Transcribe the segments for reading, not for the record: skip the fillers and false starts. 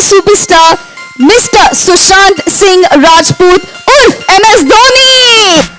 Superstar mister Sushant Singh Rajput उर्फ MS Dhoni.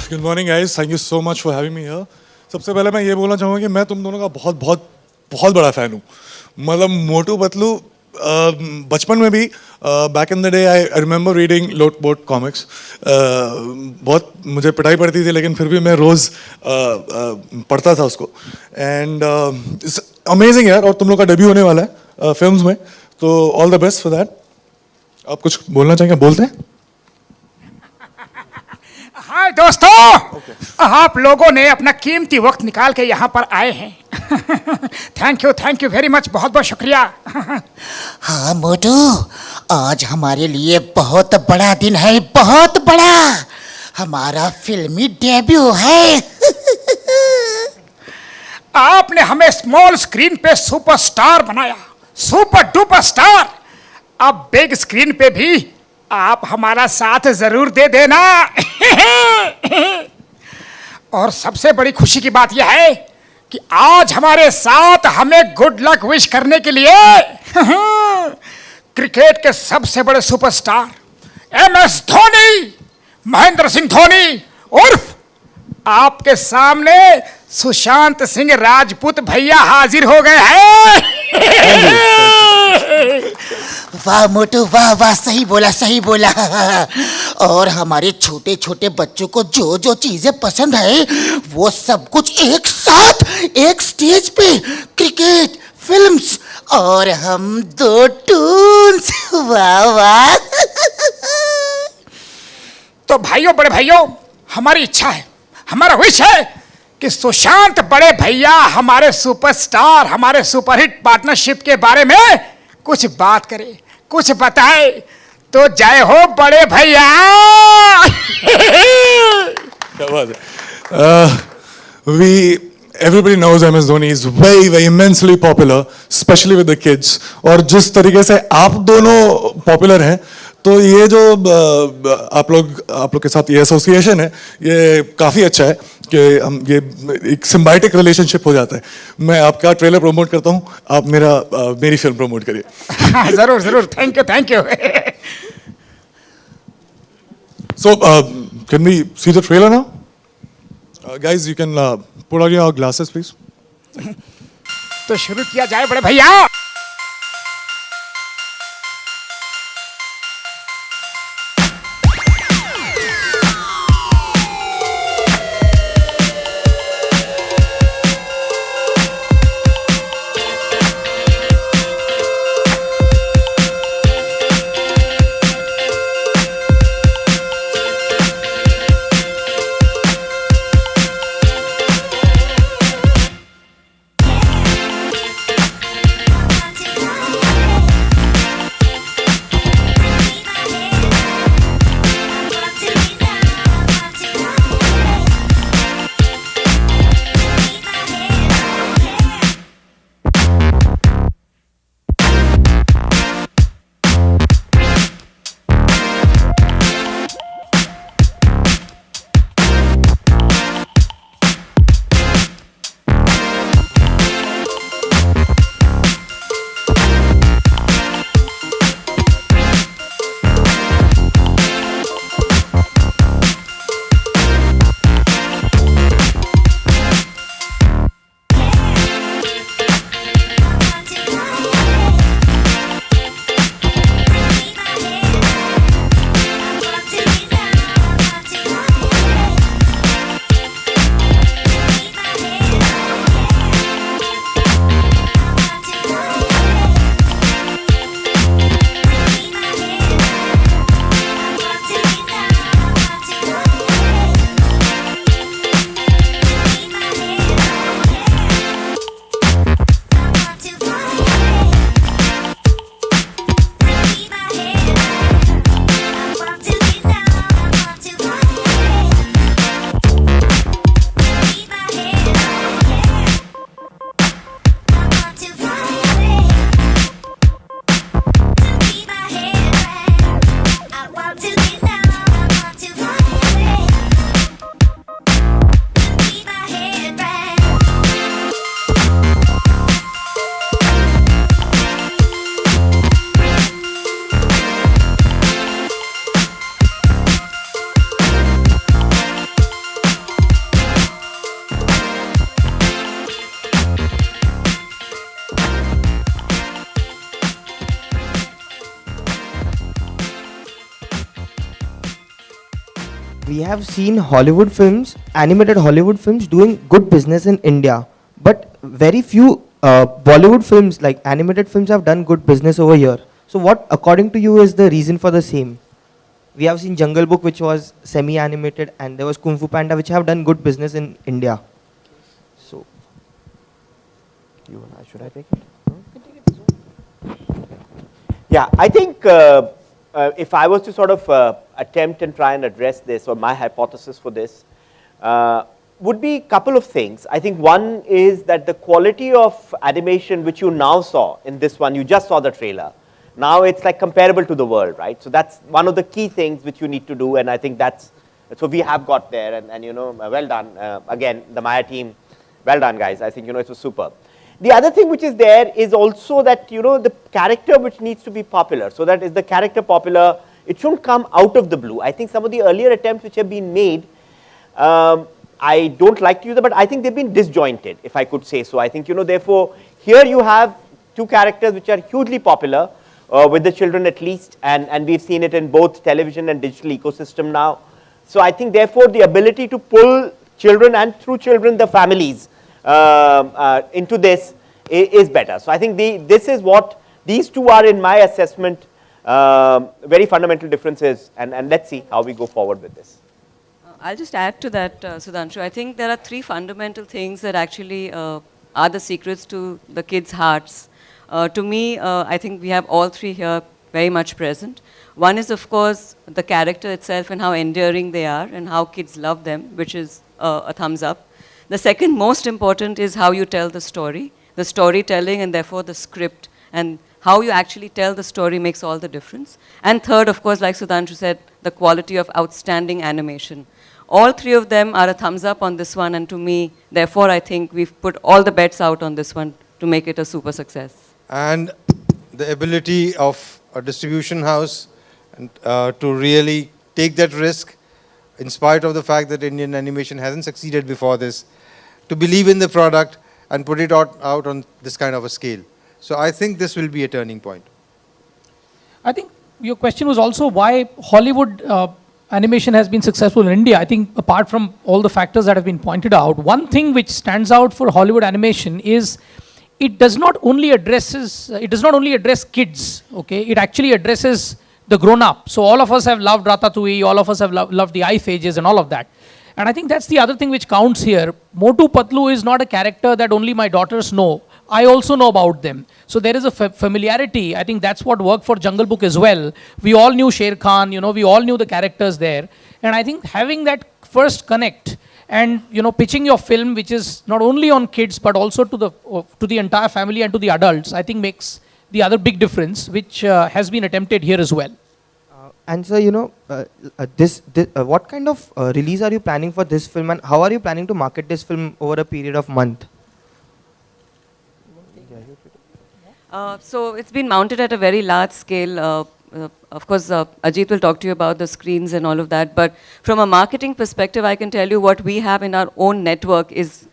Good morning guys, thank you so much for having me here. सबसे पहले मैं ये बोलना चाहूँगा कि मैं तुम दोनों का बहुत बहुत बहुत बड़ा फ़ैन हूँ। मतलब मोटू पतलू बचपन में भी back in the day I remember reading lot boat comics. बहुत मुझे पिटाई पड़ती थी लेकिन फिर भी मैं रोज़ पढ़ता था उसको। एंड अमेजिंग यार, और तुम लोग का डेब्यू होने वाला है फिल्म्स में, तो all the best for that. आप कुछ बोलना चाहेंगे? बोलते हैं। हाय दोस्तों, आप लोगों ने अपना कीमती वक्त निकाल के यहाँ पर आए हैं। थैंक यू वेरी मच, बहुत बहुत शुक्रिया। हाँ मोटू, आज हमारे लिए बहुत बड़ा दिन है, बहुत बड़ा। हमारा फिल्मी डेब्यू है। आपने हमें स्मॉल स्क्रीन पे सुपरस्टार बनाया, सुपर डुपर स्टार। अब बिग स्क्रीन पे भी आप हमारा साथ जरूर दे देना। और सबसे बड़ी खुशी की बात यह है कि आज हमारे साथ हमें गुड लक विश करने के लिए क्रिकेट के सबसे बड़े सुपरस्टार MS धोनी, महेंद्र सिंह धोनी उर्फ आपके सामने सुशांत सिंह राजपूत भैया हाजिर हो गए हैं। वाह मोटू, वाह वाह, सही बोला, सही बोला। और हमारे छोटे छोटे बच्चों को जो जो चीजें पसंद है वो सब कुछ एक साथ एक स्टेज पे, क्रिकेट, फिल्म्स और हम दो टून्स। वाह वाह। तो भाइयों, बड़े भाइयों, हमारी इच्छा है, हमारा विश है कि सुशांत बड़े भैया हमारे सुपरस्टार, हमारे सुपरहिट पार्टनरशिप के बारे में कुछ बात करे, कुछ बताए। तो जय हो बड़े भैया। क्या बात है। Everybody knows MS Dhoni is very immensely popular, especially with the kids. और जिस तरीके से आप दोनों पॉपुलर हैं, तो ये जो आप लोग के साथ ये एसोसिएशन है, ये काफ़ी अच्छा है कि हम ये एक सिम्बायोटिक रिलेशनशिप हो जाता है। मैं आपका ट्रेलर प्रमोट करता हूँ, आप मेरी फिल्म प्रमोट करिए। जरूर जरूर, thank you. So, can we see the trailer now? Guys, you can put on your glasses, please. तो शुरू किया जाए बड़े भैया। we have seen Hollywood films, animated Hollywood films doing good business in India, but very few Bollywood films, like animated films, have done good business over here. So what, according to you, is the reason for the same? We have seen Jungle Book, which was semi-animated, and there was Kung Fu Panda, which have done good business in India. So, should I take it? Yeah, I think if I was to sort of attempt and try and address this, or my hypothesis for this, would be a couple of things. I think one is that the quality of animation which you now saw in this one, you just saw the trailer. Now it's like comparable to the world, right? So that's one of the key things which you need to do, and I think that's what we have got there, and you know, well done. Again, the Maya team, well done guys. I think, you know, it was superb. The other thing which is there is also that, you know, the character which needs to be popular. So that is the character popular, it shouldn't come out of the blue. I think some of the earlier attempts which have been made, I don't like to use them, but I think they've been disjointed, if I could say so. I think, you know, therefore, here you have two characters which are hugely popular, with the children at least, and we've seen it in both television and digital ecosystem now. So I think, therefore, the ability to pull children and through children, the families, into this is better. So I think this is what these two are, in my assessment, very fundamental differences, and let's see how we go forward with this. I'll just add to that, Sudhanshu. I think there are three fundamental things that actually are the secrets to the kids' hearts. To me, I think we have all three here very much present. One is, of course, the character itself and how endearing they are and how kids love them, which is a thumbs up. The second most important is how you tell the story, the storytelling, and therefore the script, and how you actually tell the story makes all the difference. And third, of course, like Sudhanshu said, the quality of outstanding animation. All three of them are a thumbs up on this one, and to me, therefore, I think we've put all the bets out on this one to make it a super success. And the ability of a distribution house and, to really take that risk, in spite of the fact that Indian animation hasn't succeeded before this, to believe in the product and put it out on this kind of a scale. So I think this will be a turning point. I think your question was also why Hollywood animation has been successful in India. I think apart from all the factors that have been pointed out, one thing which stands out for Hollywood animation is it does not only address kids, okay? It actually addresses the grown-up. So all of us have loved Ratatouille, all of us have loved the Ice Ages and all of that. And I think that's the other thing which counts here. Motu Patlu is not a character that only my daughters know. I also know about them. So there is a familiarity. I think that's what worked for Jungle Book as well. We all knew Sher Khan, you know, we all knew the characters there. And I think having that first connect and, you know, pitching your film, which is not only on kids, but also to the entire family and to the adults, I think makes the other big difference, which has been attempted here as well. And so, you know, what kind of release are you planning for this film, and how are you planning to market this film over a period of month? So it's been mounted at a very large scale. Of course, Ajit will talk to you about the screens and all of that. But from a marketing perspective, I can tell you what we have in our own network is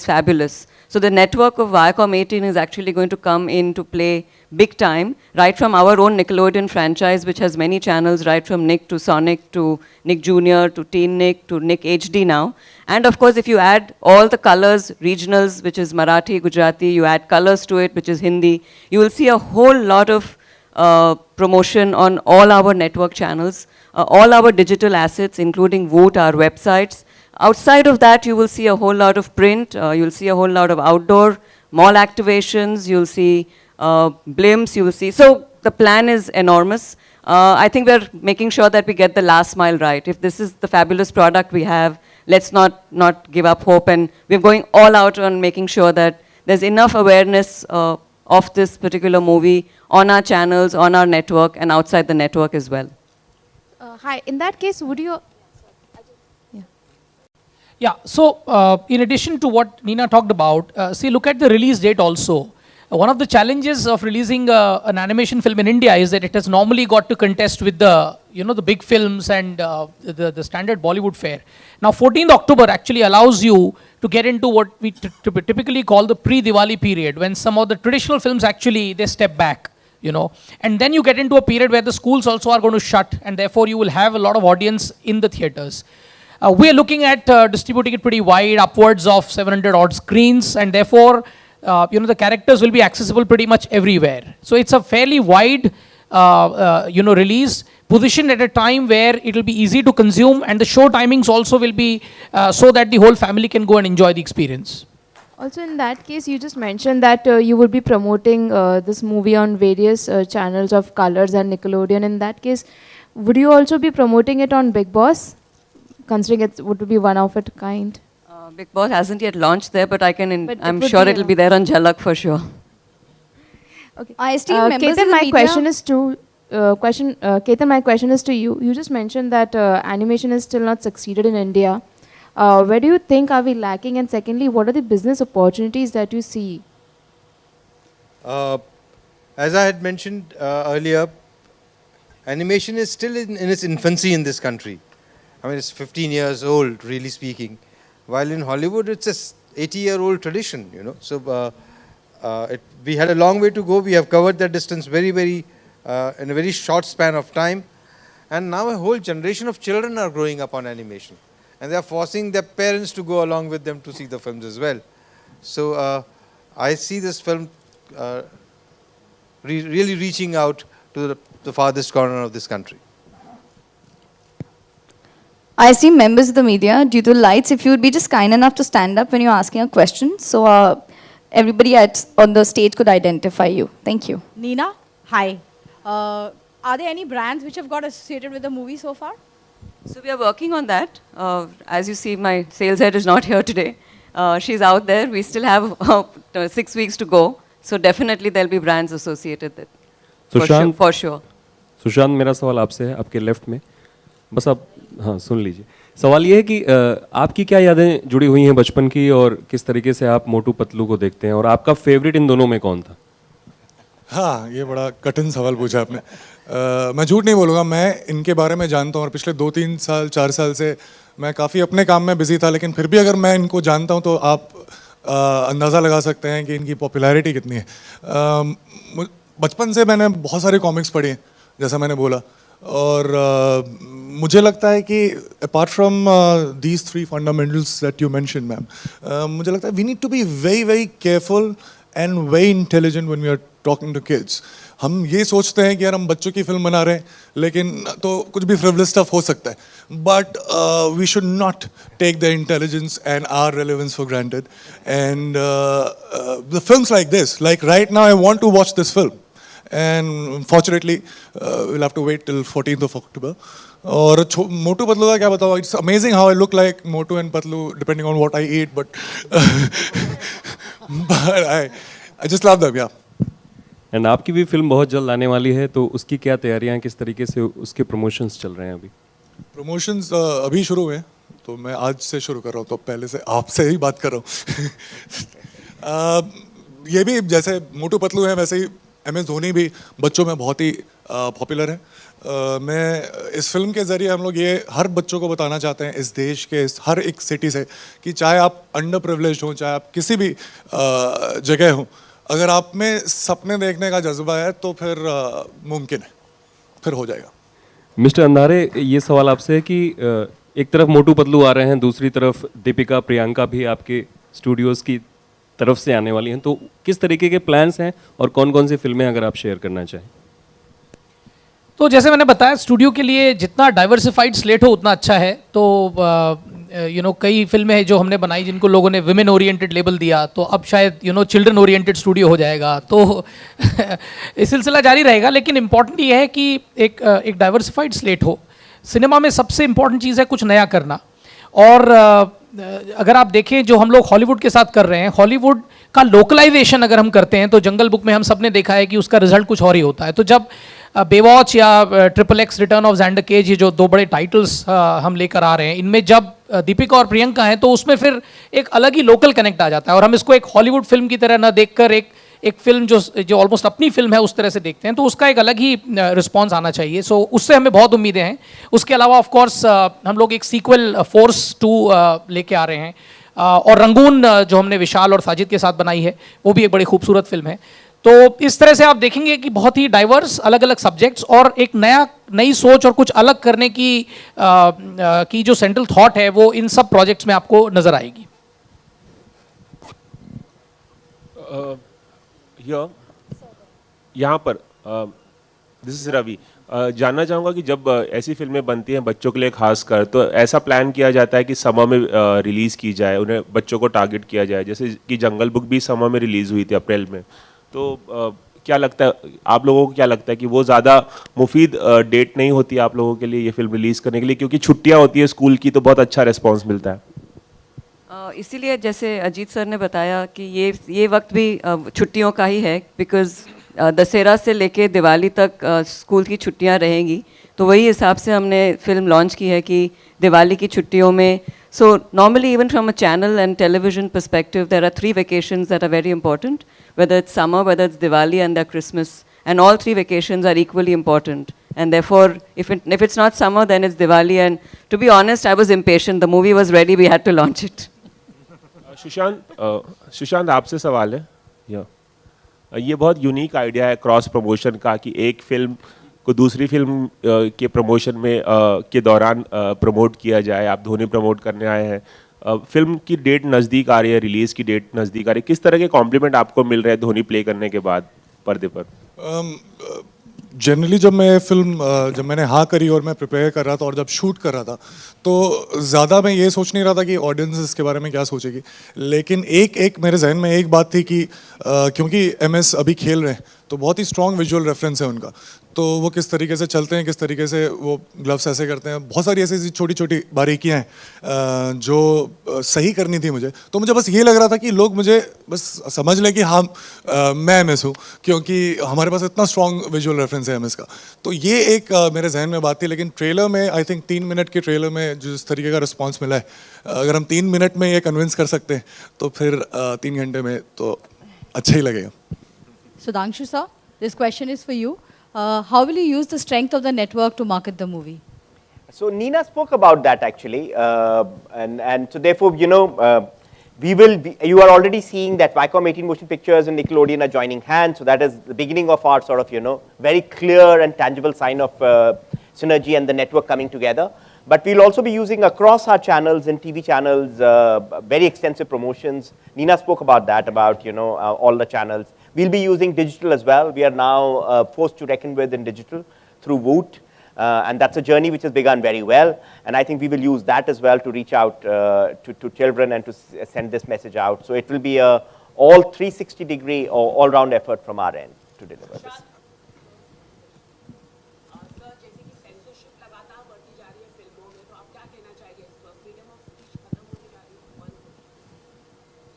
fabulous. So the network of Viacom 18 is actually going to come into play big time, right from our own Nickelodeon franchise, which has many channels, right from Nick to Sonic to Nick Jr. to Teen Nick to Nick HD now. And of course, if you add all the colors, regionals, which is Marathi, Gujarati, you add colors to it, which is Hindi, you will see a whole lot of promotion on all our network channels, all our digital assets, including Voot, our websites. Outside of that, you will see a whole lot of print, you'll see a whole lot of outdoor, mall activations, you'll see blimps, you will see. So the plan is enormous. I think we're making sure that we get the last mile right. If this is the fabulous product we have, let's not give up hope, and we're going all out on making sure that there's enough awareness of this particular movie on our channels, on our network, and outside the network as well. Hi, in that case, would you... Yeah, so in addition to what Nina talked about, see, look at the release date also. One of the challenges of releasing an animation film in India is that it has normally got to contest with the, you know, the big films and the standard Bollywood fare. Now, 14th October actually allows you to get into what we typically call the pre-Diwali period, when some of the traditional films actually, they step back, you know. And then you get into a period where the schools also are going to shut, and therefore you will have a lot of audience in the theaters. we are looking at distributing it pretty wide, upwards of 700 odd screens, and therefore, the characters will be accessible pretty much everywhere. So it's a fairly wide, release, positioned at a time where it will be easy to consume, and the show timings also will be so that the whole family can go and enjoy the experience. Also, in that case, you just mentioned that you would be promoting this movie on various channels of Colors and Nickelodeon. In that case, would you also be promoting it on Big Boss, considering it would be one of a kind? Big Boss hasn't yet launched there, but But it I'm would sure be it'll be there on Jhalak for sure. Okay. Esteemed members Ketan, of the my media- question is to Ketan, my question is to you. You just mentioned that animation is still not succeeded in India. Where do you think are we lacking? And secondly, what are the business opportunities that you see? As I had mentioned earlier, animation is still in its infancy in this country. I mean, it's 15 years old, really speaking. While in Hollywood, it's a 80-year-old tradition, you know. So we had a long way to go. We have covered that distance very, very in a very short span of time. And now a whole generation of children are growing up on animation. And they are forcing their parents to go along with them to see the films as well. So I see this film really reaching out to the farthest corner of this country. I esteemed members of the media, due to lights, if you would be just kind enough to stand up when you're asking a question, so everybody on the stage could identify you. Thank you. Nina, hi. Are there any brands which have got associated with the movie so far? So we are working on that. As you see, my sales head is not here today. She's out there. We still have 6 weeks to go. So definitely there'll be brands associated with it. Sushant For sure. Sushant मेरा सवाल आपसे है, आपके left में, बस आप हाँ सुन लीजिए। सवाल ये है कि आपकी क्या यादें जुड़ी हुई हैं बचपन की, और किस तरीके से आप मोटू पतलू को देखते हैं, और आपका फेवरेट इन दोनों में कौन था? हाँ, ये बड़ा कठिन सवाल पूछा आपने। मैं झूठ नहीं बोलूँगा, मैं इनके बारे में जानता हूँ और पिछले 2-3 साल 4 साल से मैं काफ़ी अपने काम में बिजी था, लेकिन फिर भी अगर मैं इनको जानता हूँ तो आप अंदाज़ा लगा सकते हैं कि इनकी पॉपुलैरिटी कितनी है। बचपन से मैंने बहुत सारे कॉमिक्स पढ़े हैं, जैसा मैंने बोला, और मुझे लगता है कि apart from these 3 fundamentals that you mention ma'am, मुझे लगता है we need to be very very careful and very intelligent when we are talking to kids. हम ये सोचते हैं कि यार हम बच्चों की फिल्म बना रहे हैं, लेकिन तो कुछ भी फ्रिवलेस स्टफ हो सकता है, but we should not take the intelligence and our relevance for granted. And the films like this, like right now I want to watch this film, and unfortunately we'll have to wait till 14th of October. और मोटू पतलू का क्या बताओ, it's amazing how I look like Motu and Patlu depending on what I eat, but but I just love them, yeah. And आपकी भी film बहुत जल्द आने वाली है, तो उसकी क्या तैयारियां हैं, किस तरीके से उसके प्रमोशंस चल रहे हैं अभी? प्रमोशंस अभी शुरू हुए हैं, तो मैं आज से शुरू कर रहा हूँ, तो पहले से आपसे ही बात कर रहा हूँ। ये भी जैसे मोटू पतलू है, वैसे ही MS धोनी भी बच्चों में बहुत ही पॉपुलर है। मैं इस फिल्म के ज़रिए हम लोग ये हर बच्चों को बताना चाहते हैं इस देश के हर एक सिटी से, कि चाहे आप अंडर प्रिविलेज हो, चाहे आप किसी भी जगह हो, अगर आप में सपने देखने का जज्बा है तो फिर मुमकिन है, फिर हो जाएगा। मिस्टर अंधारे, ये सवाल आपसे है कि एक तरफ मोटू पतलू आ रहे हैं, दूसरी तरफ दीपिका प्रियंका भी आपके स्टूडियोज़ की तरफ से आने वाली हैं, तो किस तरीके के प्लान्स हैं और कौन कौन सी फिल्में अगर आप शेयर करना चाहें? तो जैसे मैंने बताया, स्टूडियो के लिए जितना डाइवर्सिफाइड स्लेट हो उतना अच्छा है। तो कई फिल्में हैं जो हमने बनाई जिनको लोगों ने विमेन ओरिएंटेड लेबल दिया, तो अब शायद चिल्ड्रन ओरिएंटेड स्टूडियो हो जाएगा, तो ये सिलसिला जारी रहेगा। लेकिन इम्पॉर्टेंट ये है कि एक डाइवर्सिफाइड स्लेट हो। सिनेमा में सबसे इम्पॉर्टेंट चीज़ है कुछ नया करना। और अगर आप देखें जो हम लोग हॉलीवुड के साथ कर रहे हैं, हॉलीवुड का लोकलाइजेशन अगर हम करते हैं तो जंगल बुक में हम सब ने देखा है कि उसका रिजल्ट कुछ और ही होता है। तो जब बेवॉच या XXX रिटर्न ऑफ ज़ैंडर केज, ये जो 2 बड़े टाइटल्स हम लेकर आ रहे हैं, इनमें जब दीपिका और प्रियंका हैं तो उसमें फिर एक अलग ही लोकल कनेक्ट आ जाता है, और हम इसको एक हॉलीवुड फिल्म की तरह ना देखकर एक फिल्म जो ऑलमोस्ट अपनी फिल्म है उस तरह से देखते हैं, तो उसका एक अलग ही रिस्पॉन्स आना चाहिए। सो उससे हमें बहुत उम्मीदें हैं। उसके अलावा ऑफ कोर्स हम लोग एक सीक्वल फोर्स 2 लेके आ रहे हैं, और रंगून जो हमने विशाल और साजिद के साथ बनाई है वो भी एक बड़ी खूबसूरत फिल्म है। तो इस तरह से आप देखेंगे कि बहुत ही डाइवर्स अलग अलग सब्जेक्ट्स और एक नई सोच और कुछ अलग करने की जो सेंट्रल थॉट है वो इन सब प्रोजेक्ट्स में आपको नजर आएगी. यहाँ पर दिस इज रवि. जानना चाहूँगा कि जब ऐसी फिल्में बनती हैं बच्चों के लिए खास कर, तो ऐसा प्लान किया जाता है कि समर में रिलीज़ की जाए, उन्हें बच्चों को टारगेट किया जाए, जैसे कि जंगल बुक भी समर में रिलीज़ हुई थी अप्रैल में. तो क्या लगता है आप लोगों को, क्या लगता है कि वो ज़्यादा मुफीद डेट नहीं होती आप लोगों के लिए ये फिल्म रिलीज़ करने के लिए, क्योंकि छुट्टियाँ होती है स्कूल की तो बहुत अच्छा रिस्पॉन्स मिलता है. इसीलिए जैसे अजीत सर ने बताया कि ये वक्त भी छुट्टियों का ही है, बिकॉज दशहरा से लेके दिवाली तक स्कूल की छुट्टियां रहेंगी, तो वही हिसाब से हमने फिल्म लॉन्च की है कि दिवाली की छुट्टियों में. So normally even from a channel and television perspective there are 3 vacations that are very important, whether it's summer, whether it's Diwali and Christmas, and all 3 vacations are equally important, and therefore if it's not summer then it's Diwali. And to be honest, I was impatient, the movie was ready, we had to launch it. Sushant आपसे सवाल है. ये बहुत unique idea है cross promotion का, कि एक film को दूसरी फिल्म के प्रमोशन में के दौरान प्रमोट किया जाए. आप धोनी प्रमोट करने आए हैं, फिल्म की डेट नज़दीक आ रही है, रिलीज़ की डेट नज़दीक आ रही है, किस तरह के कॉम्प्लीमेंट आपको मिल रहे हैं धोनी प्ले करने के बाद पर्दे पर? जनरली जब मैंने हाँ करी और मैं प्रिपेयर कर रहा था और जब शूट कर रहा था, तो ज़्यादा मैं ये सोच नहीं रहा था कि ऑडियंस इसके बारे में क्या सोचेगी. लेकिन एक मेरे जहन में एक बात थी कि क्योंकि MS अभी खेल रहे हैं तो बहुत ही स्ट्रॉन्ग विजुअल रेफरेंस है उनका, तो वो किस तरीके से चलते हैं, किस तरीके से वो ग्लव्स ऐसे करते हैं, बहुत सारी ऐसी छोटी छोटी बारीकियाँ हैं जो सही करनी थी मुझे. तो मुझे बस ये लग रहा था कि लोग मुझे बस समझ लें कि हाँ मैं MS हूँ, क्योंकि हमारे पास इतना स्ट्रॉन्ग विजुअल रेफरेंस है MS का. तो ये एक मेरे जहन में बात थी. लेकिन ट्रेलर में आई थिंक 3 मिनट के ट्रेलर में जिस तरीके का रिस्पॉन्स मिला है, अगर हम 3 मिनट में ये कन्विंस कर सकते हैं तो फिर 3 घंटे में तो अच्छा ही लगेगा. Sudhanshu sir, this question is for you. How will you use the strength of the network to market the movie? So Nina spoke about that actually, and so therefore, we will be, you are already seeing that Viacom 18 Motion Pictures and Nickelodeon are joining hands, so that is the beginning of our sort of, very clear and tangible sign of synergy and the network coming together. But we'll also be using across our channels and TV channels very extensive promotions. Nina spoke about that, about all the channels. We'll be using digital as well. We are now forced to reckon with in digital through Woot. And that's a journey which has begun very well. And I think we will use that as well to reach out to children and to send this message out. So it will be a all 360-degree or all-round effort from our end to deliver this.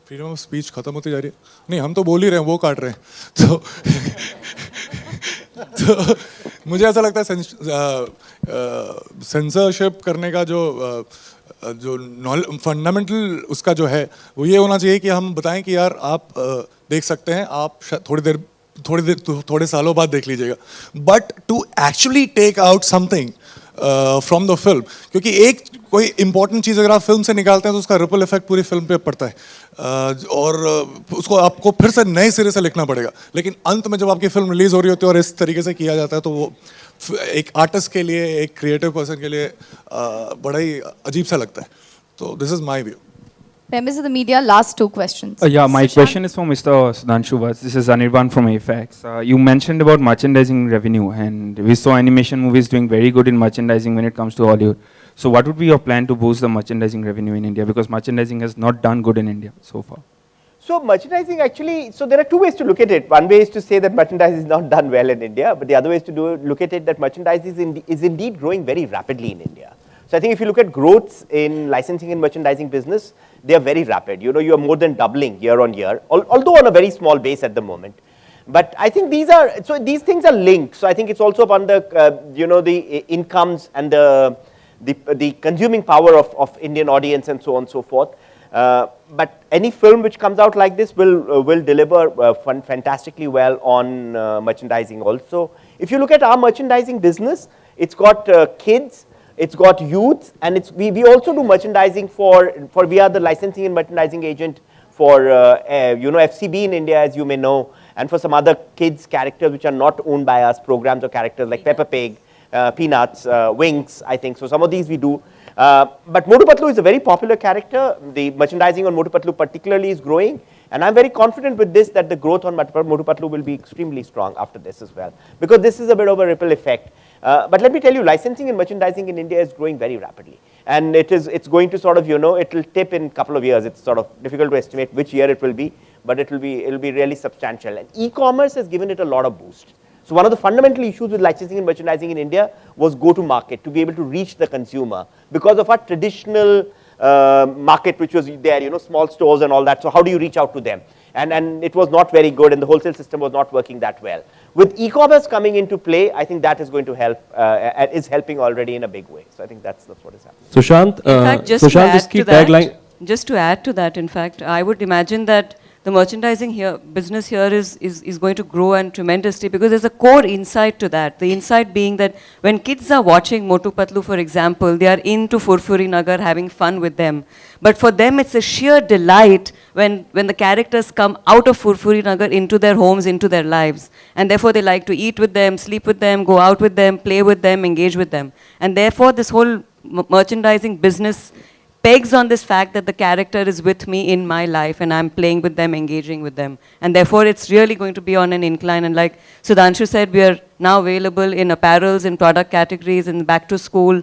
Freedom of speech खत्म होती जा रही है. नहीं, हम तो बोल ही रहे हैं, वो काट रहे हैं. तो मुझे ऐसा लगता है सेंसरशिप करने का जो फंडामेंटल उसका जो है वो ये होना चाहिए कि हम बताएं कि यार आप देख सकते हैं, आप थोड़े सालों बाद देख लीजिएगा, but to actually take out something from the film. क्योंकि कोई इंपॉर्टेंट चीज़ अगर आप फिल्म से निकालते हैं तो उसका रिपल इफेक्ट पूरी फिल्म पे पड़ता है, और उसको आपको फिर से नए सिरे से लिखना पड़ेगा. लेकिन अंत में जब आपकी फिल्म रिलीज हो रही होती है और इस तरीके से किया जाता है तो वो एक आर्टिस्ट के लिए, एक क्रिएटिव पर्सन के लिए बड़ा ही अजीब सा लगता है. तो this is my view. Members of the media, last 2 questions. Yeah, my question is for Mr. Sudhanshu Vats. This is Anirban from AFAX. You mentioned about merchandising revenue, and we saw animation movies doing very good in merchandising when it comes to Hollywood. So what would be your plan to boost the merchandising revenue in India? Because merchandising has not done good in India so far. So merchandising actually, so there are 2 ways to look at it. One way is to say that merchandise is not done well in India, but the other way is to look at it that merchandise is indeed growing very rapidly in India. So I think if you look at growths in licensing and merchandising business, they are very rapid. You are more than doubling year on year, although on a very small base at the moment. But I think these things are linked. So I think it's also upon the, the incomes and the consuming power of Indian audience and so on and so forth. But any film which comes out like this will deliver fantastically well on merchandising also. If you look at our merchandising business, it's got kids, it's got youths, and we also do merchandising for we are the licensing and merchandising agent for FCB in India, as you may know, and for some other kids characters which are not owned by us, programs or characters like Peppa Pig, Peanuts, Winx, I think. So some of these we do. But Motu Patlu is a very popular character. The merchandising on Motu Patlu particularly is growing. And I'm very confident with this that the growth on Motu Patlu will be extremely strong after this as well. Because this is a bit of a ripple effect. But let me tell you, licensing and merchandising in India is growing very rapidly. And it's going to sort of, you know, it'll tip in a couple of years. It's sort of difficult to estimate which year it will be, but it'll be really substantial. And e-commerce has given it a lot of boost. So one of the fundamental issues with licensing and merchandising in India was go-to-market, to be able to reach the consumer because of our traditional market which was there, you know, small stores and all that. So how do you reach out to them? And it was not very good, and the wholesale system was not working that well. With e-commerce coming into play, I think that is going to help, is helping already in a big way. So I think that's what is happening. Sushant, In fact, just Sushant, to add इसकी to that, tagline just to add to that, in fact, I would imagine that the merchandising here, business here is going to grow and tremendously because there's a core insight to that. The insight being that when kids are watching Motu Patlu, for example, they are into Furfuri Nagar having fun with them. But for them, it's a sheer delight when the characters come out of Furfuri Nagar into their homes, into their lives. And therefore, they like to eat with them, sleep with them, go out with them, play with them, engage with them. And therefore, this whole merchandising business pegs on this fact that the character is with me in my life and I'm playing with them, engaging with them. And therefore, it's really going to be on an incline. And like Sudhanshu said, we are now available in apparels, in product categories, in back to school,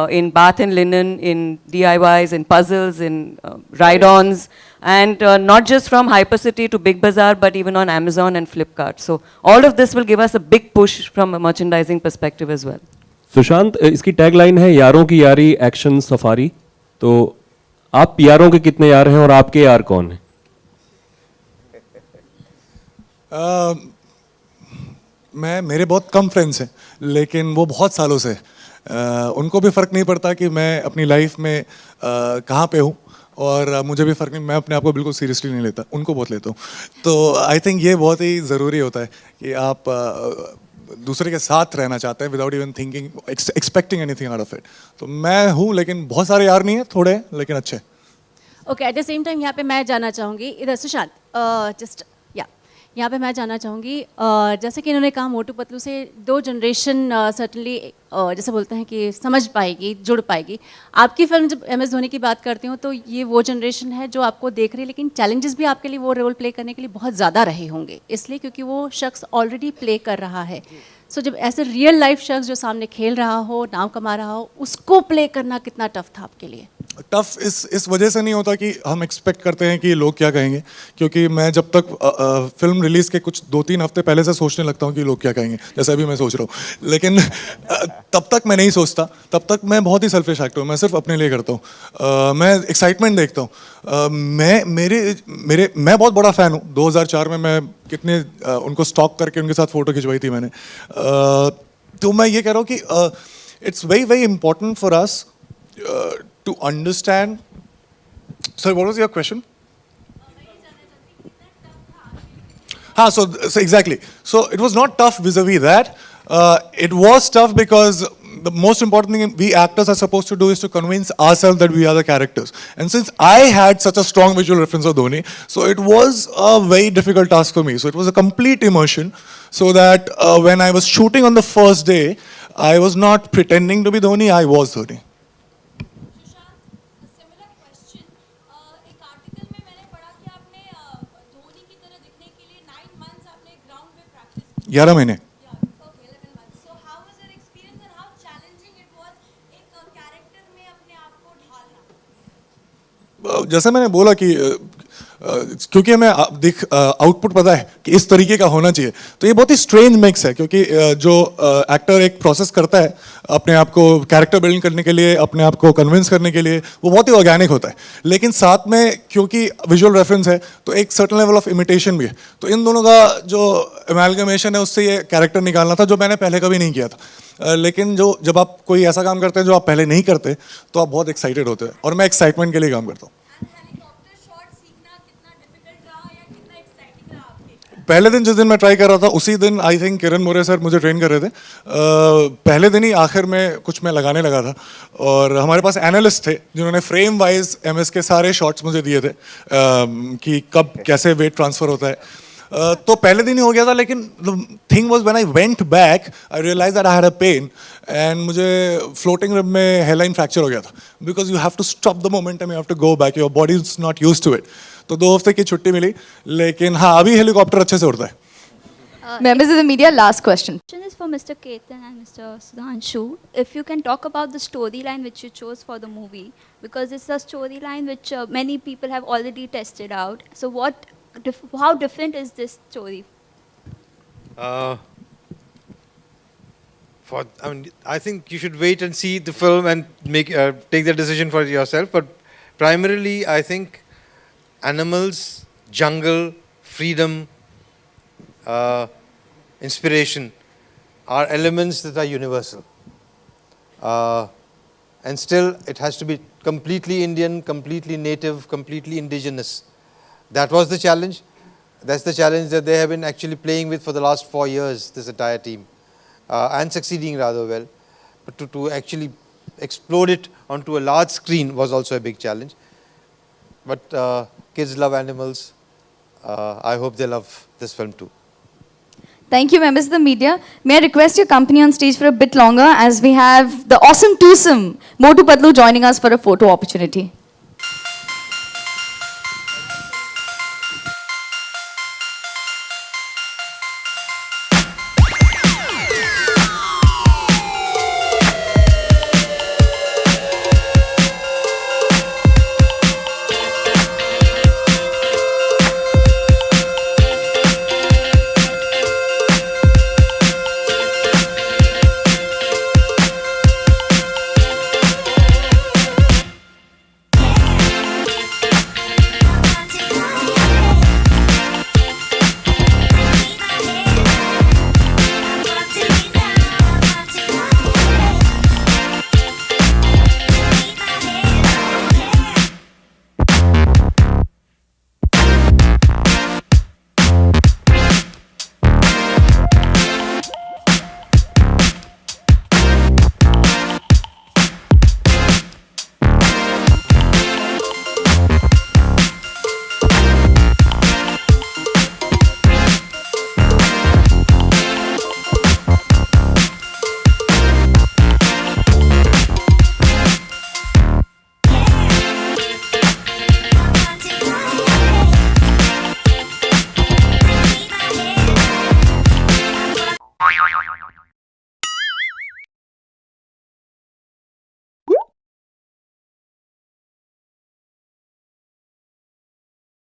in bath and linen, in DIYs, in puzzles, in ride-ons, and not just from Hypercity to Big Bazaar, but even on Amazon and Flipkart. So all of this will give us a big push from a merchandising perspective as well. Sushant, इसकी tagline है यारों की यारी action safari. तो आप यारों के कितने यार हैं और आपके यार कौन हैं? मेरे बहुत कम फ्रेंड्स हैं, लेकिन वो बहुत सालों से उनको भी फ़र्क नहीं पड़ता कि मैं अपनी लाइफ में कहाँ पे हूँ, और मुझे भी फ़र्क नहीं, मैं अपने आप को बिल्कुल सीरियसली नहीं लेता, उनको बहुत लेता हूँ. तो आई थिंक ये बहुत ही ज़रूरी होता है कि आप दूसरे के साथ रहना चाहते हैं without even thinking expecting anything out of it. तो मैं हूँ, लेकिन बहुत सारे यार नहीं हैं, थोड़े हैं लेकिन अच्छे. Okay, at the same time यहाँ पे मैं जानना चाहूँगी, इधर सुशांत, जस्ट यहाँ पे मैं जानना चाहूँगी, जैसे कि इन्होंने कहा मोटू पतलू से दो जनरेशन सर्टनली जैसे बोलते हैं कि समझ पाएगी, जुड़ पाएगी. आपकी फिल्म जब MS धोनी की बात करती हूँ तो ये वो जनरेशन है जो आपको देख रही है, लेकिन चैलेंजेस भी आपके लिए वो रोल प्ले करने के लिए बहुत ज़्यादा रहे होंगे, इसलिए क्योंकि वो शख्स ऑलरेडी प्ले कर रहा है. सो जब ऐसे रियल लाइफ शख्स जो सामने खेल रहा हो, नाम कमा रहा हो, उसको प्ले करना कितना टफ था आपके लिए? टफ इस वजह से नहीं होता कि हम एक्सपेक्ट करते हैं कि लोग क्या कहेंगे, क्योंकि मैं जब तक फिल्म रिलीज़ के कुछ 2-3 हफ्ते पहले से सोचने लगता हूँ कि लोग क्या कहेंगे, जैसे अभी मैं सोच रहा हूँ. लेकिन तब तक मैं नहीं सोचता, तब तक मैं बहुत ही सेल्फिश एक्टर हूँ, मैं सिर्फ अपने लिए करता हूँ. मैं एक्साइटमेंट देखता हूँ. मैं बहुत बड़ा फ़ैन हूँ. 2004 में मैं कितने उनको स्टॉक करके उनके साथ फ़ोटो खिंचवाई थी मैंने. तो मैं ये कह रहा हूँ कि it's very very important for us to understand. Sorry, what was your question? So exactly. So it was not tough vis-a-vis that. It was tough because the most important thing we actors are supposed to do is to convince ourselves that we are the characters. And since I had such a strong visual reference of Dhoni, so it was a very difficult task for me. So it was a complete immersion, so that when I was shooting on the first day, I was not pretending to be Dhoni, I was Dhoni. 11 महीने. जैसे मैंने बोला कि क्योंकि हमें output पता है कि इस तरीके का होना चाहिए, तो ये बहुत ही स्ट्रेंज मिक्स है, क्योंकि जो एक्टर एक प्रोसेस करता है अपने आप को कैरेक्टर बिल्ड करने के लिए, अपने आप को कन्विंस करने के लिए, वो बहुत ही ऑर्गेनिक होता है. लेकिन साथ में क्योंकि विजुअल रेफरेंस है तो एक सर्टेन लेवल ऑफ इमिटेशन भी है. तो इन दोनों का जो एमैलगमेशन है उससे ये कैरेक्टर निकालना था, जो मैंने पहले कभी नहीं किया था. लेकिन जब आप कोई ऐसा काम करते हैं जो आप पहले नहीं करते, तो आप बहुत एक्साइटेड होते हैं, और मैं एक्साइटमेंट के लिए काम करता हूँ. पहले दिन जिस दिन मैं ट्राई कर रहा था, उसी दिन I think Kiran More sir मुझे ट्रेन कर रहे थे. पहले दिन ही आखिर में कुछ मैं लगाने लगा था, और हमारे पास एनालिस्ट थे जिन्होंने फ्रेम वाइज MS के सारे शॉट्स मुझे दिए थे कि कब कैसे वेट ट्रांसफ़र होता है. तो पहले दिन ही हो गया था, लेकिन the thing was when I went back I realise that I had a pain and मुझे फ्लोटिंग रिब में हेयरलाइन फ्रैक्चर हो गया था, because you have to stop the momentum, you have to go back, your body is not used to it. तो 2 हफ्ते की छुट्टी मिली, लेकिन हाँ अभी हेलीकॉप्टर अच्छे से उड़ता है. Members of the media, last question. Question is for Mr. Ketan and Mr. Sudhanshu. If you can talk about the storyline which you chose for the movie, because it's a storyline which many people have already tested out. So how different is this story? I think you should wait and see the film and take the decision for yourself. But primarily, I think animals, jungle, freedom, inspiration are elements that are universal. And still, it has to be completely Indian, completely native, completely indigenous. That was the challenge. That's the challenge that they have been actually playing with for the last 4 years, this entire team, and succeeding rather well. But to actually explode it onto a large screen was also a big challenge. But kids love animals. I hope they love this film too. Thank you, members of the media. May I request your company on stage for a bit longer as we have the awesome twosome, Motu Patlu, joining us for a photo opportunity.